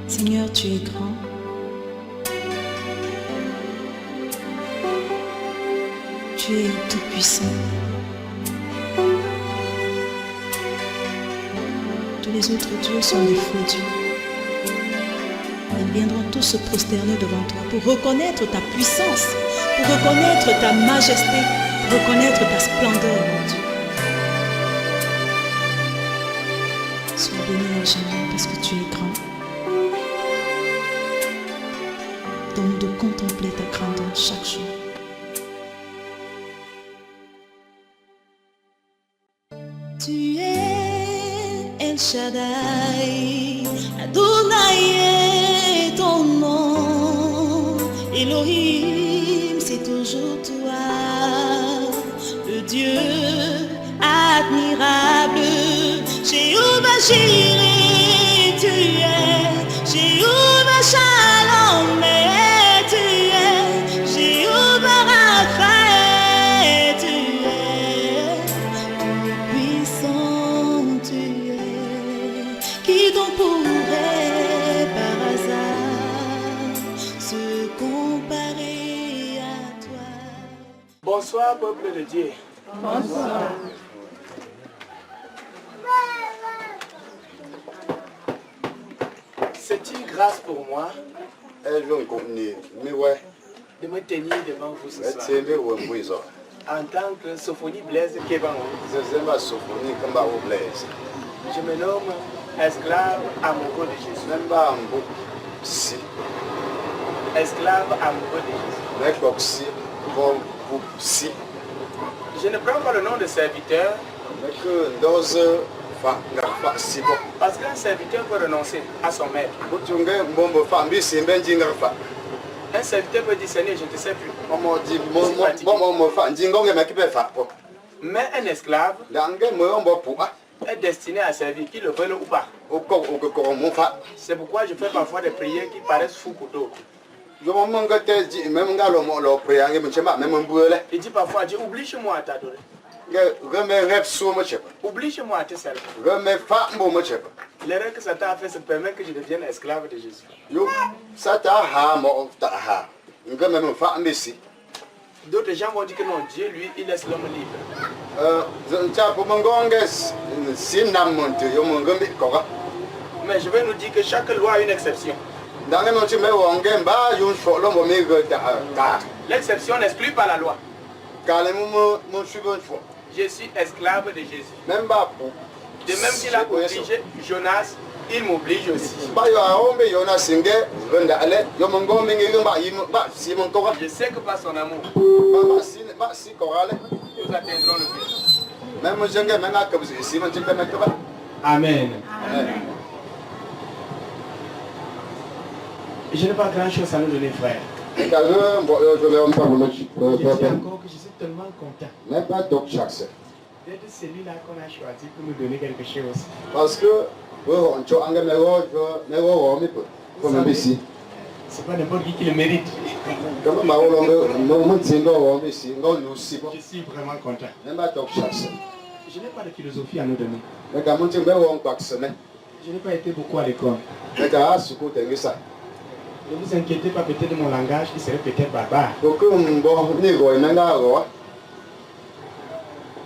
Seigneur, tu es grand. Tu es tout-puissant. Tous les autres dieux sont des faux dieux. Ils viendront tous se prosterner devant toi pour reconnaître ta puissance, pour reconnaître ta majesté, pour reconnaître ta splendeur, mon Dieu. Sois béni, Seigneur, parce que tu es grand. Donne-nous de contempler ta grandeur chaque jour. Tu es El Shaddai, Adonai est ton nom, Elohim c'est toujours toi, le Dieu admirable, Jéhovah Jireh, tu es, Jéhovah Shalom, tu es, Jéhovah Raphaël, tu es, tout-puissant tu es, qui donc pourrait par hasard se comparer à toi. Bonsoir peuple de Dieu. Bonsoir. C'est une grâce pour moi de me tenir devant vous ce soir. En tant que Sophonie Blaise Kebango, je me nomme esclave amoureux de Jésus. Esclave amoureux de Jésus. Je ne prends pas le nom de serviteur parce qu'un serviteur peut renoncer à son maître. Un serviteur peut dire Seigneur, je ne te sais plus. Mais un esclave est destiné à servir, qu'il le veuille ou pas. C'est pourquoi je fais parfois des prières qui paraissent fous pour d'autres. Il dit parfois, Dieu, oblige-moi à t'adorer. Oblige-moi à te servir. L'erreur que Satan a fait, c'est de permettre que je devienne esclave de Jésus. D'autres gens vont dire que non, Dieu, lui, il laisse l'homme libre. Mais je vais nous dire que chaque loi a une exception. L'exception n'exclut pas la loi. Je suis esclave de Jésus. De même qu'il a obligé Jonas, il m'oblige aussi. Je sais que par son amour, nous atteindrons le but. Amen. Je n'ai pas grand chose à nous donner, frère. Je dis encore que je suis tellement content d'être celui-là qu'on a choisi pour nous donner quelque chose. Parce que c'est pas n'importe qui le mérite. Je suis vraiment content. Je n'ai pas de philosophie à nous donner. Je n'ai pas été beaucoup à l'école. Ne vous inquiétez pas peut-être de mon langage qui serait peut-être barbare.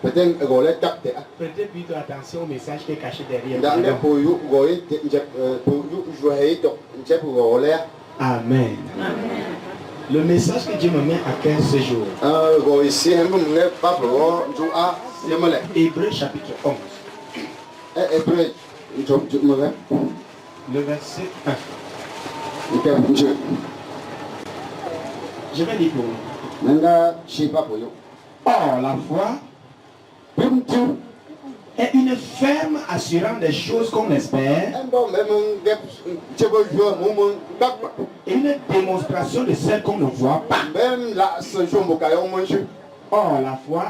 Prêtez plutôt attention au message qui est caché derrière. Amen. Le message que Dieu me met à cœur ce jour. Hébreux chapitre 11. Le verset 1. Je vais lire pour vous. Or, la foi est une ferme assurance des choses qu'on espère et une démonstration de celles qu'on ne voit pas. Or, la foi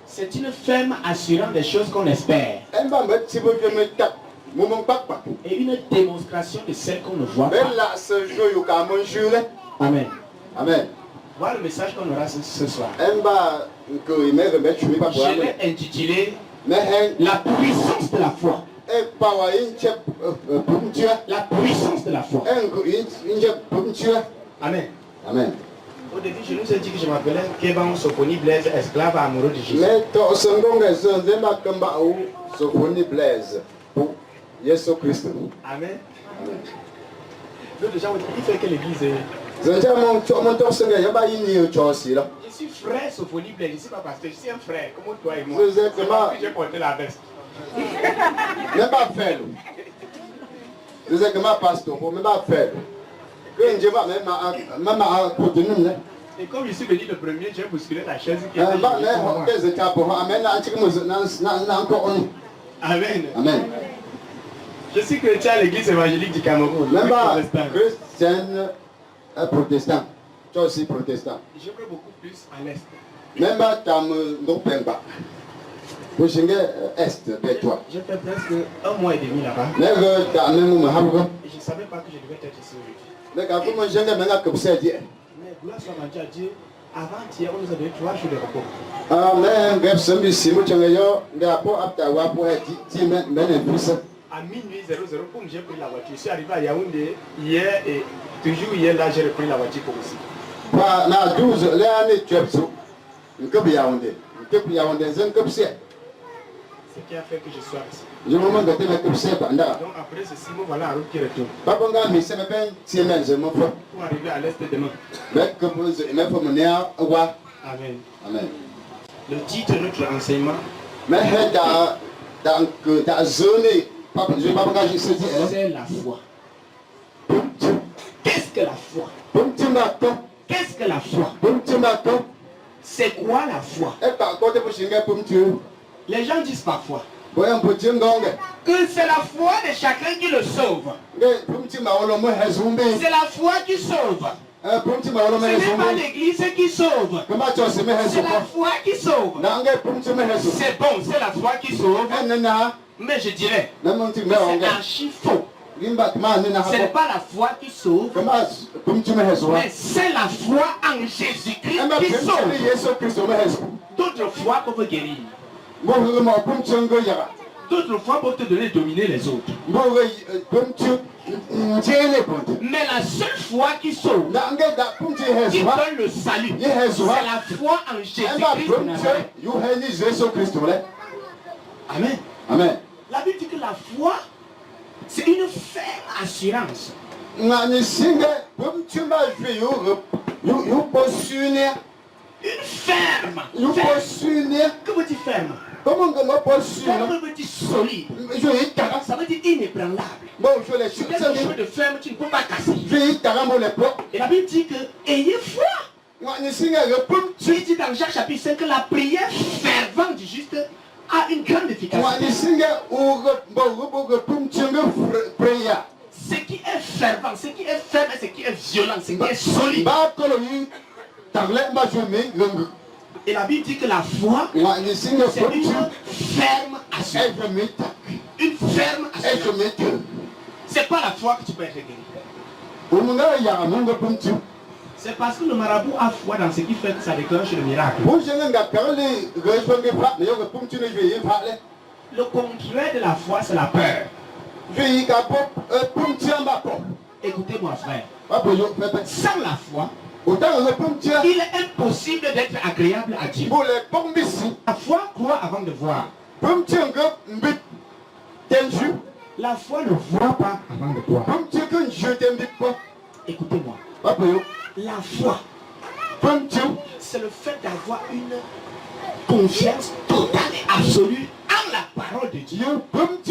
c'est une ferme assurance des choses qu'on espère et une démonstration de celles qu'on ne voit pas. Amen. Amen. Voilà le message qu'on aura ce soir. Je l'ai intitulé La puissance de la foi. La puissance de la foi. Amen. Amen. Au début, je nous ai dit que je m'appelais Keban Sophonie Blaise, esclave amoureux de Jésus. Mais toi, Sophonie Blaise pour Jésus Christ. Amen. L'autre gens ont dit, il fait que l'église est... Je suis frère Sophonie Blaise, je ne suis pas pasteur, je suis un frère, comme toi et moi. J'ai porté la veste. Même pas faire. Je sais que ma pasteur, mais pas faire. Et comme je suis venu le premier, j'ai bousculé la chaise qui Amen. Amen. Je suis chrétien à l'église évangélique du Cameroun. Même pas chrétien protestant. Tu es aussi protestant. Je vais beaucoup plus à l'est. Même pas Tampa. Vous êtes est de toi. J'ai fait presque 1 mois et demi là-bas. Et je ne savais pas que je devais être ici aujourd'hui. Mais gloire soit rendue à Dieu. Avant-hier, on nous a donné 3 jours de repos. À minuit 00, comme j'ai pris la voiture, je suis arrivé à Yaoundé hier et toujours hier là, j'ai repris la voiture pour aussi. Ce qui a fait que je sois ici. Donc après ceci, me voilà à route qui retourne. Pour arriver à l'est demain. Amen. Amen. Le titre de notre enseignement, c'est la foi. Qu'est-ce que la foi? Qu'est-ce que la foi? C'est quoi la foi? Les gens disent parfois que c'est la foi de chacun qui le sauve. C'est la foi qui sauve. Ce n'est pas l'église qui sauve. C'est la foi qui sauve. C'est bon, c'est la foi qui sauve. Mais je dirais, c'est archi faux. Ce n'est pas la foi qui sauve, mais c'est la foi en Jésus-Christ qui sauve. D'autres fois peuvent guérir. D'autres fois peuvent te donner de dominer les autres. Mais la seule foi qui sauve, qui donne le salut, c'est la foi en Jésus-Christ. Amen. Amen. La Bible dit que la foi, c'est une ferme assurance. Une ferme. Que veut dire ferme? Ferme veut dire solide. Ça veut dire inébranlable. C'est quelque chose de ferme, tu ne peux pas casser. Et la Bible dit que ayez foi. Il dit dans Jacques chapitre 5 que la prière fervente du juste a une grande efficacité. Ce qui est fervent, ce qui est ferme, ce qui est violent, ce qui est solide. Et la Bible dit que la foi, c'est une ferme assurance. Une ferme assurance. C'est pas la foi que tu peux être guéri. C'est parce que le marabout a foi dans ce qui fait que ça déclenche le miracle. Le contraire de la foi, c'est la peur. Écoutez-moi, frère. Sans la foi, il est impossible d'être agréable à Dieu. La foi croit avant de voir. La foi ne voit pas avant de croire. Écoutez-moi. La foi, c'est le fait d'avoir une confiance totale et absolue en la parole de Dieu. Quand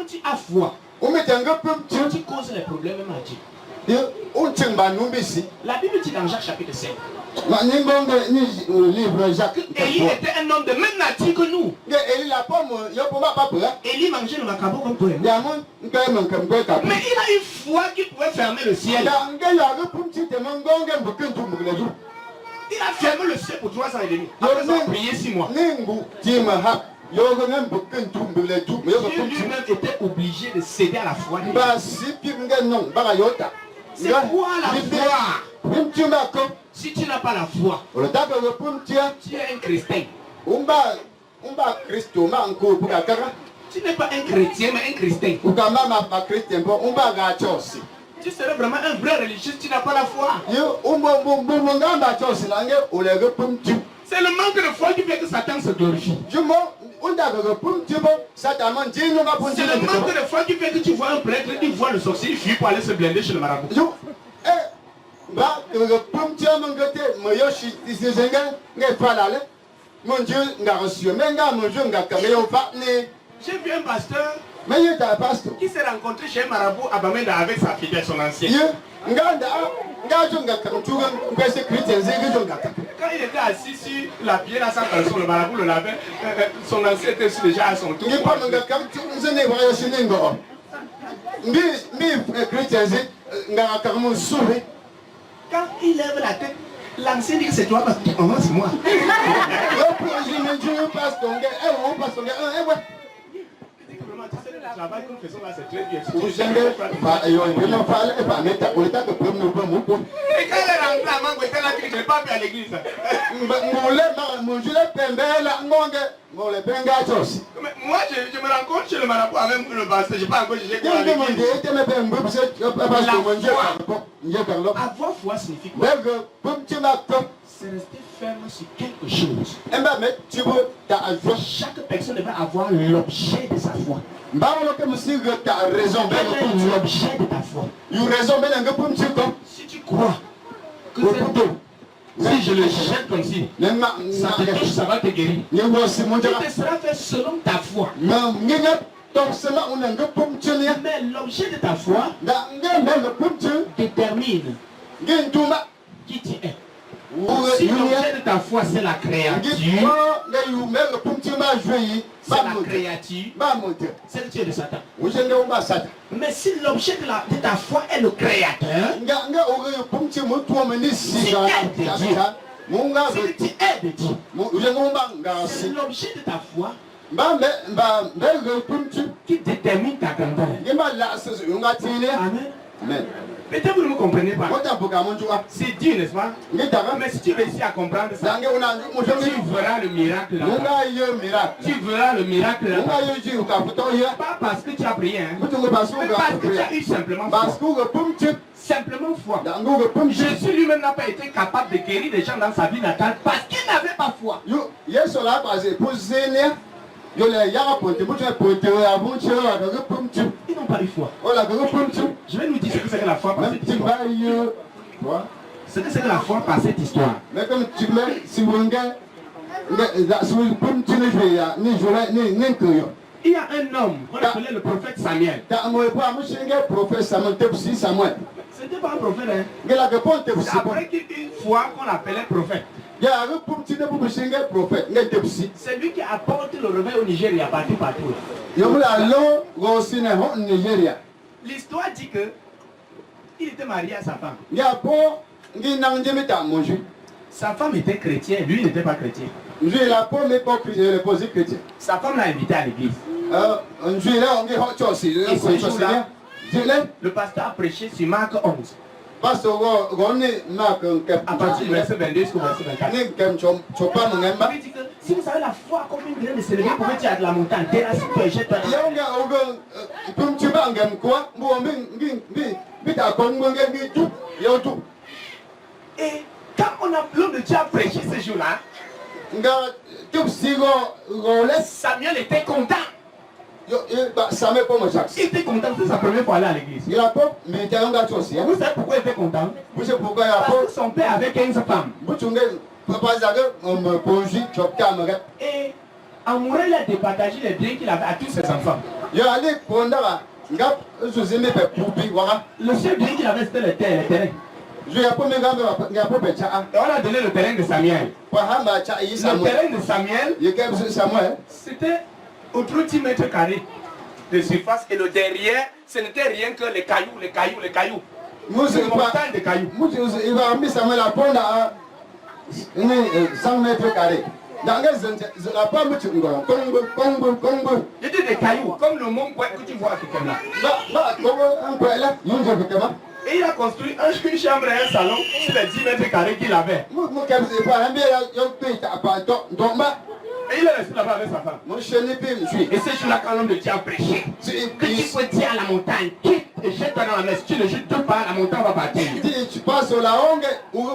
tu as foi, tu causes les problèmes même à Dieu. La Bible dit dans Jacques chapitre 5 Élie était un homme de même nature que nous. Élie mangeait le macabo comme toi. Mais il a une foi qui pouvait fermer le ciel. Il a fermé le ciel pour 3 ans et demi. Après ça, prié 6 mois. Dieu lui-même était obligé de céder à la foi. C'est quoi la foi? Si tu n'as pas la foi, tu es un chrétien. Tu n'es pas un chrétien, mais un chrétien. Tu serais vraiment un vrai religieux, tu n'as pas la foi. C'est le manque de foi qui fait que Satan se glorifie. C'est le manque de foi qui fait que tu vois un prêtre, il voit le sorcier, il fuit pour aller se blinder chez le marabout. J'ai vu un pasteur qui s'est rencontré chez un marabout à Bamenda avec sa fidèle, son ancien. Quand il était assis sur la pierre à sa personne, le marabout le lavait, son ancien était déjà à son tour. Quand il lève la tête, l'ancien dit que c'est toi, parce que c'est moi. Le travail que nous faisons là, c'est très bien. Et quand elle est rentrée à Mango, elle a dit que je n'ai pas vu à l'église. Mais moi, je me rencontre chez le marabout avec le pasteur. Je n'ai pas encore jugé quoi à l'église. Avoir foi signifie quoi? C'est rester ferme sur quelque chose. Chaque personne devrait avoir l'objet de sa foi. L'objet de ta foi. Si tu crois que si je le jette comme si, ça te touche, ça va te guérir. Il te sera fait selon ta foi. Mais l'objet de ta foi détermine qui tu es. Si l'objet de ta foi c'est la créature, c'est le Dieu de Satan. Mais si l'objet de ta foi est le créateur, si tu es de Dieu, c'est l'objet de ta foi qui détermine ta grandeur. Amen. Peut-être vous ne me comprenez pas. C'est Dieu, n'est-ce pas? Mais si tu réussis à comprendre ça, tu verras le miracle là-bas. Tu verras le miracle là-bas. Pas parce que tu as prié, hein, mais parce que tu as eu simplement foi. Simplement foi. Jésus lui-même n'a pas été capable de guérir les gens dans sa vie natale parce qu'il n'avait pas foi. Ils n'ont pas eu foi. Je vais nous dire ce que c'est que la foi par cette histoire. Ce que c'est que la foi par cette histoire. Il y a un homme qu'on appelait le prophète Samuel. C'était pas un prophète, hein? C'est après qu'une fois qu'on appelait prophète. C'est lui qui apporte le réveil au Nigeria, partout. L'histoire dit que il était marié à sa femme. Sa femme était chrétienne, lui n'était pas chrétien. Sa femme l'a invité à l'église. Et ce jour-là, le pasteur a prêché sur Marc 11. À partir du verset 22 jusqu'au verset 24. Il dit que si vous avez la foi comme une graine de sénégal, vous pouvez dire à de la montagne, terrasse-toi et jette-toi. Et quand l'homme de Dieu a prêché ce jour-là, Samuel était content. Il était content, c'est sa première fois aller à l'église. Vous savez pourquoi il était content? Parce que son père avait 15 femmes. Et Amoureux, il a départagé les biens qu'il avait à tous ses enfants. Le seul bien qu'il avait, c'était le terrain. Et on a donné le terrain de Samuel. Le terrain de Samuel, c'était autour de 10 mètres carrés de surface. Et le derrière, ce n'était rien que les cailloux. Une montagne de cailloux. Il 100 mètres carrés. C'était des cailloux, comme le mont que tu vois à quelqu'un là. Et il a construit une chambre et un salon sur les 10 mètres carrés qu'il avait. Et il Et il est resté là-bas avec sa femme. Et ce jour-là, quand l'homme de Dieu a prêché, que tu peux dire à la montagne, quitte et jette-toi dans la mer. Si tu ne jettes pas, la montagne va partir. Tu passes sur la hongue, ou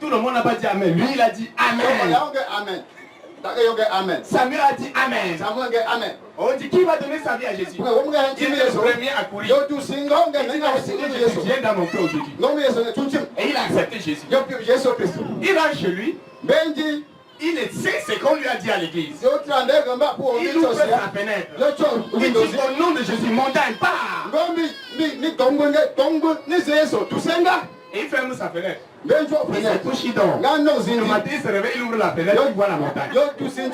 tout le monde n'a pas dit Amen. Lui, il a dit Amen. Amen. Samuel a dit Amen. On dit qui va donner sa vie à Jésus? Il est le premier à courir. Il vient dans mon cœur aujourd'hui. Et il a accepté Jésus. Il va chez lui. Il sait ce qu'on lui a dit à l'église. Il ouvre sa fenêtre. Il dit au nom de Jésus, montagne, pars. Et il ferme sa fenêtre. Il se couche, il dort. Le matin, il se réveille, il ouvre la fenêtre, il voit la montagne. Il dit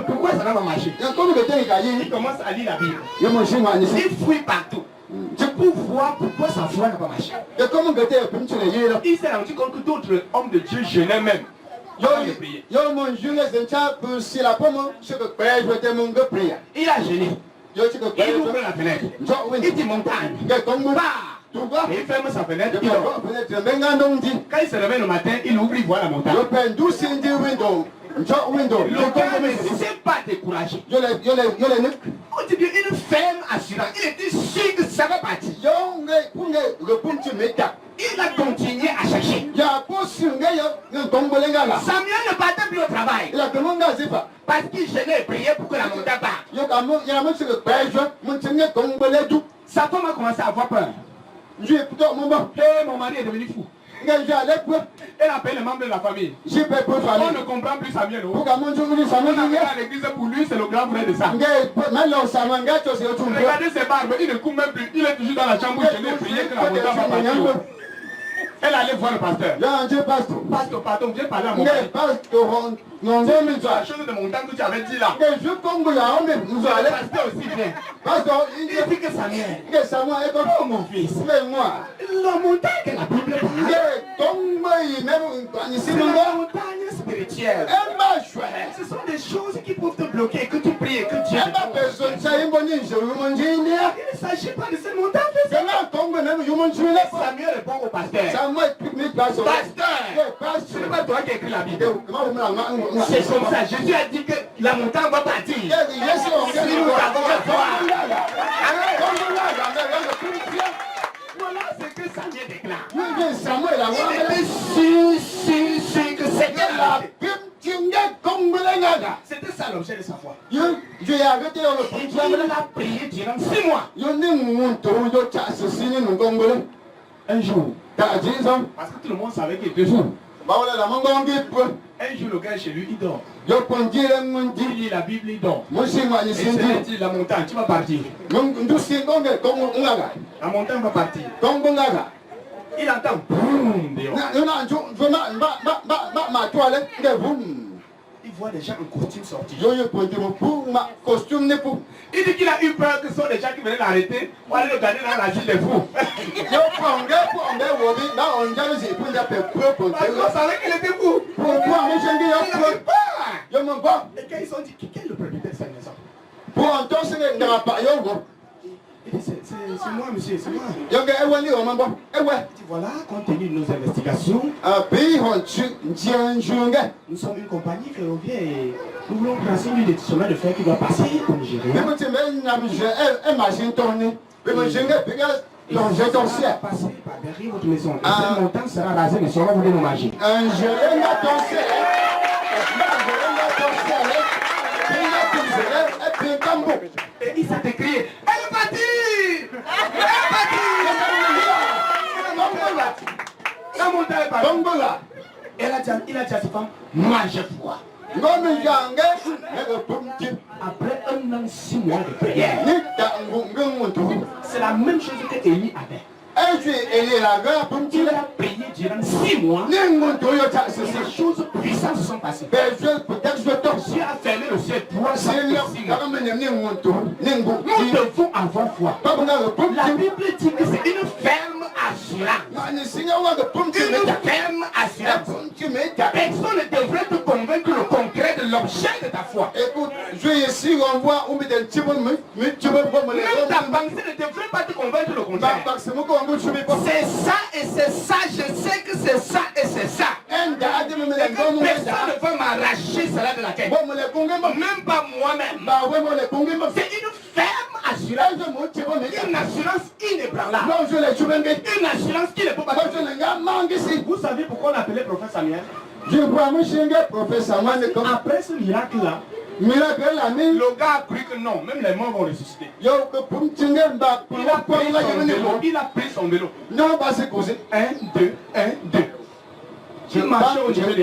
pourquoi ça n'a pas marché? Il commence à lire la Bible. Il fouille partout. Pour voir pourquoi sa foi n'a pas marché. Il s'est rendu compte que d'autres hommes de Dieu jeûnaient même. Il a jeûné. Il ouvre la fenêtre. Il dit montagne. Et il ferme sa fenêtre. Il dort. Quand il se réveille le matin, il ouvre, il voit la montagne. Le gars ne s'est pas découragé. On dit bien une ferme assurance. Il était sûr que ça va partir. Il a continué à chercher. Samuel ne partait plus au travail. Parce qu'il jeûnait et priait pour que la montagne parte. Sa femme a commencé à avoir peur. Mon mari est devenu fou. Elle appelle les membres de la famille. On ne comprend plus Samuel. On appelle à l'église pour lui, c'est le grand frère de ça. Regardez ses barbes, il ne court même plus. Il est toujours dans la chambre où il prier que la montagne va partir. Elle allait voir le pasteur. Pasteur, pardon, viens parler à mon père. La chose de montagne que tu avais dit là. Le pasteur aussi vient. Il dit que Samuel, oh mon fils, la montagne que la Bible parle, c'est la montagne spirituelle. Ce sont des choses qui peuvent te bloquer, que tu pries et que Dieu il ne s'agit pas de cette montagne. Samuel répond au pasteur. Pasteur, ce n'est pas toi qui as écrit la Bible. C'est comme ça. Jésus a dit que la montagne va partir. Si nous avons la foi. Voilà ce que Samuel déclare. Il était sûr que c'était la Bible. C'était ça l'objet de sa foi. Il a prié durant 6 mois. Un jour. Parce que tout le monde savait qu'il était fou. Un jour, le gars chez lui, il dort. Il lit la Bible, il dort. Et c'est dit, la montagne, tu vas partir. La montagne va partir. Il entend boum dehors. Il voit des gens en costume sortir. Il dit qu'il a eu peur que ce sont des gens qui venaient l'arrêter pour aller le garder dans la ville des fous. Parce qu'on savait qu'il était fou. Il avait peur. Et quand ils sont dit, quel est le propriétaire de cette maison? Il dit, c'est moi, monsieur, c'est moi. Il dit, voilà, compte tenu de nos investigations, nous sommes une compagnie ferroviaire et nous voulons tracer une des chemins de fer qui doit passer au Nigeria. Et ça va passer par derrière votre maison. Et cette montagne sera rasée, mais sera vous dédommagée. Et il s'est écrié, elle est partie! La montagne est partie. Il a dit à sa femme, moi j'ai foi. Après 1 an, 6 mois de prière, c'est la même chose que Élie avait. Il a prié durant 6 mois. Ces choses puissantes se sont passées. Dieu a fermé le ciel 3 ans. Nous devons avoir foi. La Bible dit que c'est une ferme assurance. Une ferme assurance. Personne ne devrait te convaincre le concret de l'objet de ta foi. Même ta pensée ne devrait pas te convaincre le contraire. C'est ça et c'est ça, je sais que c'est ça et c'est ça. Personne ne va m'arracher cela de la tête. Même pas moi-même. C'est une ferme assurance. Une assurance inébranlable. Une assurance qui ne peut pas. Vous savez pourquoi on appelait prophète Samuel? Après ce miracle-là, le gars a cru que non, même les morts vont ressusciter. Il a pris son vélo. 1, 2, 1, 2. Il marchait au niveau de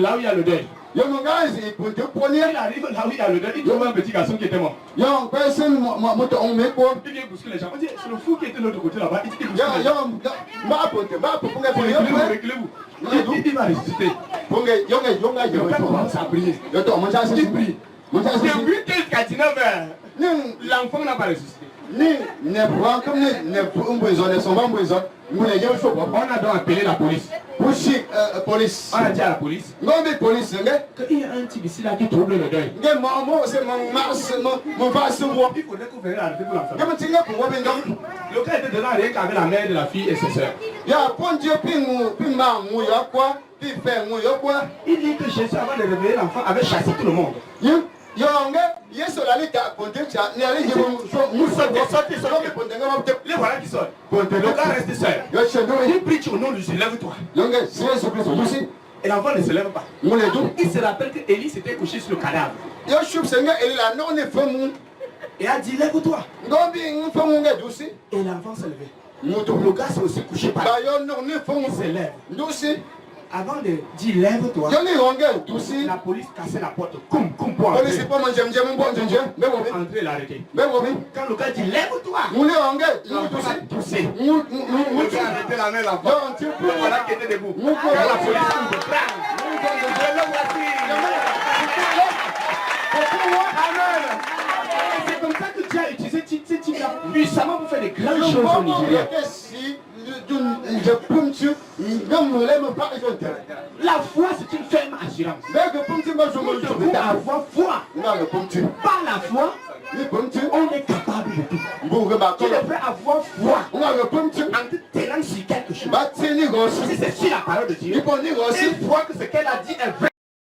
là où il y a le deuil. Il arrive là où il y a le deuil, il trouve un petit garçon qui était mort. Il vient bousculer les gens. On dit, c'est le fou qui était de l'autre côté là-bas. Il dit, reculez-vous. Il va ressusciter. Le père commence à prier. Il prie. Depuis quelques 19 heures, l'enfant n'a pas ressuscité. On a donc appelé la police. On a dit à la police qu'il y a un type ici là qui trouble le deuil. Il faudrait que vous veniez l'arrêter pour l'enfant. Le gars était dedans rien qu'avec la mère de la fille et ses soeurs. Il dit que Jésus, avant de réveiller l'enfant, avait chassé tout le monde. Les voilà qui sortent. Le gars reste seul. Il prie au nom de Jésus, lève-toi. Et l'enfant ne se lève pas. Il se rappelle que Élie s'était couché sur le cadavre. Et a dit, lève-toi. Et l'enfant s'est levé. Le gars s'est aussi couché par là. Il se lève. Avant de dire lève-toi, la police cassait la porte. Pour entrer et l'arrêter. Quand le gars dit lève-toi, l'enfant a toussé. Le gars a arrêté la main de l'enfant. Voilà qui était debout. Quand la police ouvre, Amen. C'est comme ça que Dieu a utilisé ce type-là puissamment pour faire des grandes choses au Nigeria. La foi, c'est une ferme assurance. Nous devons avoir foi. Par la foi, on est capable de tout. Tu devrais avoir foi en te tenant sur quelque chose. Si c'est sur la parole de Dieu, une foi que ce qu'elle a dit est vrai.